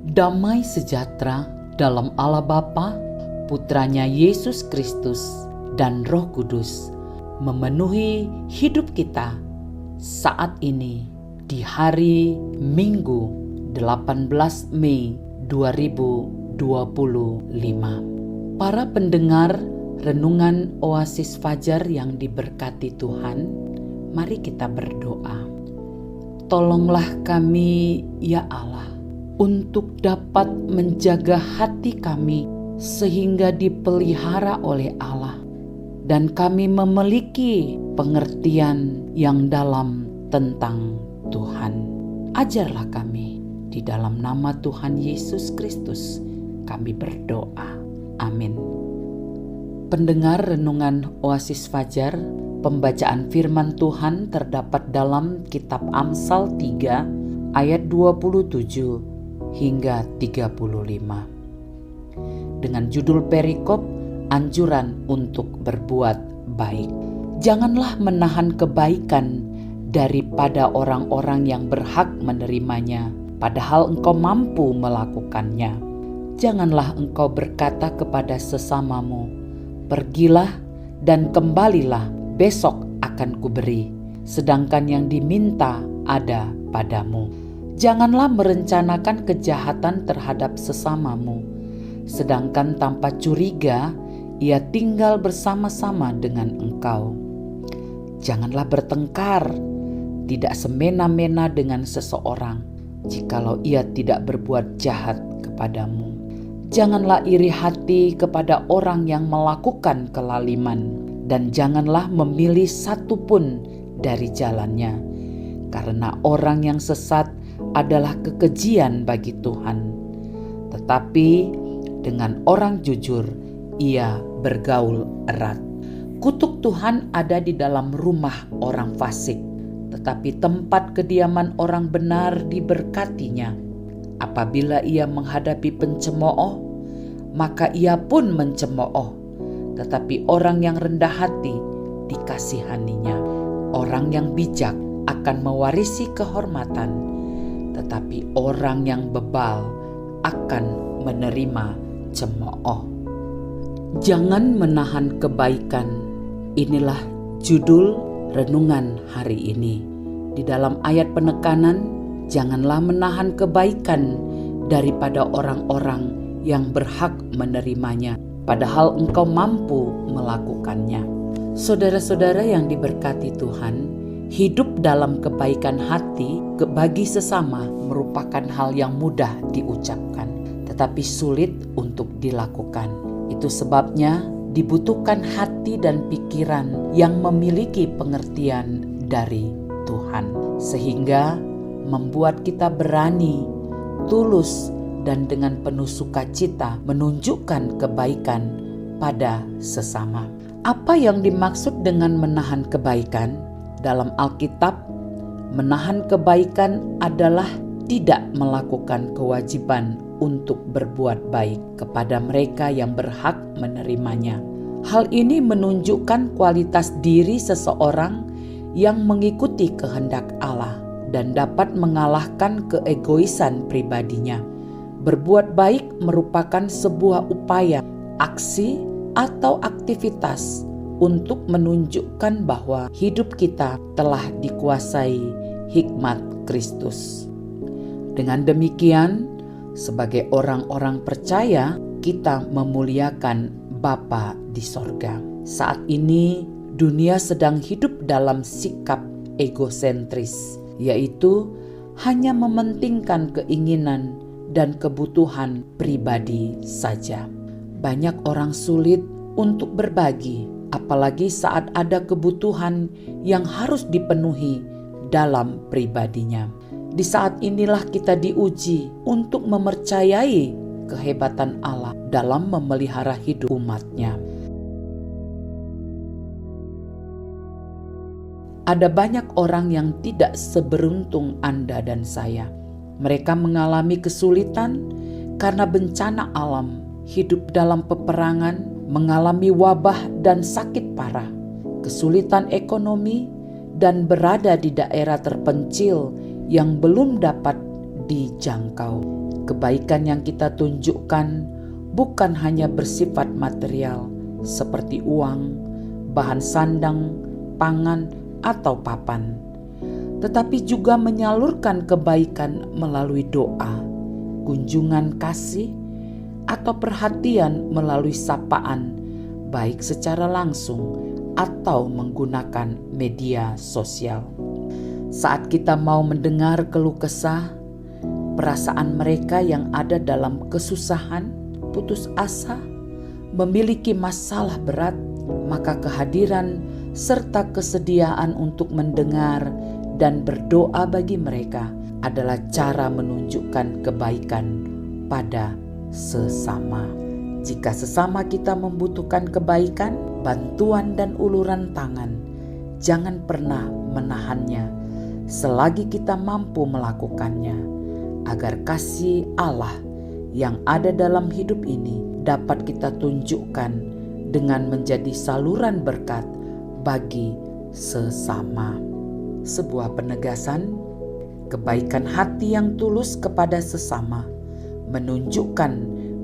Damai sejahtera dalam Allah Bapa, Putranya Yesus Kristus, dan Roh Kudus memenuhi hidup kita saat ini di hari Minggu 18 Mei 2025. Para pendengar renungan Oasis Fajar yang diberkati Tuhan, mari kita berdoa. Tolonglah kami, ya Allah, untuk dapat menjaga hati kami sehingga dipelihara oleh Allah, dan kami memiliki pengertian yang dalam tentang Tuhan. Ajarlah kami, di dalam nama Tuhan Yesus Kristus kami berdoa. Amin. Pendengar renungan Oasis Fajar, pembacaan firman Tuhan terdapat dalam kitab Amsal 3 ayat 27 hingga 35. Dengan judul perikop, anjuran untuk berbuat baik. Janganlah menahan kebaikan daripada orang-orang yang berhak menerimanya, padahal engkau mampu melakukannya. Janganlah engkau berkata kepada sesamamu, pergilah dan kembalilah, besok akan kuberi, sedangkan yang diminta ada padamu. Janganlah merencanakan kejahatan terhadap sesamamu, sedangkan tanpa curiga ia tinggal bersama-sama dengan engkau. Janganlah bertengkar, tidak semena-mena dengan seseorang, jikalau ia tidak berbuat jahat kepadamu. Janganlah iri hati kepada orang yang melakukan kelaliman, dan janganlah memilih satu pun dari jalannya, karena orang yang sesat adalah kekejian bagi Tuhan. Tetapi dengan orang jujur ia bergaul erat. Kutuk Tuhan ada di dalam rumah orang fasik, tetapi tempat kediaman orang benar diberkatinya. Apabila ia menghadapi pencemooh, maka ia pun mencemooh, tetapi orang yang rendah hati dikasihaninya. Orang yang bijak akan mewarisi kehormatan, tetapi orang yang bebal akan menerima cemooh. Jangan menahan kebaikan. Inilah judul renungan hari ini. Di dalam ayat penekanan, janganlah menahan kebaikan daripada orang-orang yang berhak menerimanya, padahal engkau mampu melakukannya. Saudara-saudara yang diberkati Tuhan, hidup dalam kebaikan hati bagi sesama merupakan hal yang mudah diucapkan, tetapi sulit untuk dilakukan. Itu sebabnya dibutuhkan hati dan pikiran yang memiliki pengertian dari Tuhan, sehingga membuat kita berani, tulus, dan dengan penuh sukacita menunjukkan kebaikan pada sesama. Apa yang dimaksud dengan menahan kebaikan? Dalam Alkitab, menahan kebaikan adalah tidak melakukan kewajiban untuk berbuat baik kepada mereka yang berhak menerimanya. Hal ini menunjukkan kualitas diri seseorang yang mengikuti kehendak Allah dan dapat mengalahkan keegoisan pribadinya. Berbuat baik merupakan sebuah upaya, aksi, atau aktivitas untuk menunjukkan bahwa hidup kita telah dikuasai hikmat Kristus. Dengan demikian, sebagai orang-orang percaya, kita memuliakan Bapa di sorga. Saat ini, dunia sedang hidup dalam sikap egosentris, yaitu hanya mementingkan keinginan dan kebutuhan pribadi saja. Banyak orang sulit untuk berbagi, apalagi saat ada kebutuhan yang harus dipenuhi dalam pribadinya. Di saat inilah kita diuji untuk mempercayai kehebatan Allah dalam memelihara hidup umat-Nya. Ada banyak orang yang tidak seberuntung Anda dan saya. Mereka mengalami kesulitan karena bencana alam, hidup dalam peperangan, mengalami wabah dan sakit parah, kesulitan ekonomi, dan berada di daerah terpencil yang belum dapat dijangkau. Kebaikan yang kita tunjukkan bukan hanya bersifat material seperti uang, bahan sandang, pangan, atau papan, tetapi juga menyalurkan kebaikan melalui doa, kunjungan kasih, atau perhatian melalui sapaan, baik secara langsung atau menggunakan media sosial. Saat kita mau mendengar keluh kesah, perasaan mereka yang ada dalam kesusahan, putus asa, memiliki masalah berat, maka kehadiran serta kesediaan untuk mendengar dan berdoa bagi mereka adalah cara menunjukkan kebaikan pada sesama. Jika sesama kita membutuhkan kebaikan, bantuan dan uluran tangan, jangan pernah menahannya selagi kita mampu melakukannya, agar kasih Allah yang ada dalam hidup ini dapat kita tunjukkan dengan menjadi saluran berkat bagi sesama. Sebuah penegasan, kebaikan hati yang tulus kepada sesama menunjukkan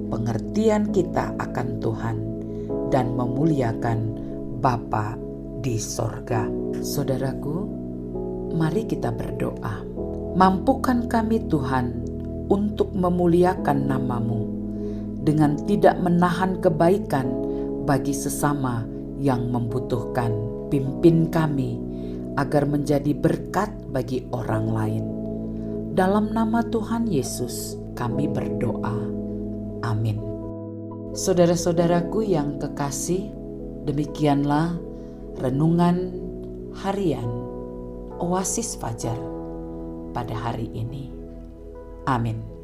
pengertian kita akan Tuhan dan memuliakan Bapa di sorga. Saudaraku, mari kita berdoa. Mampukan kami Tuhan untuk memuliakan nama-Mu dengan tidak menahan kebaikan bagi sesama yang membutuhkan. Pimpin kami agar menjadi berkat bagi orang lain. Dalam nama Tuhan Yesus kami berdoa. Amin. Saudara-saudaraku yang kekasih, demikianlah renungan harian Oasis Fajar pada hari ini. Amin.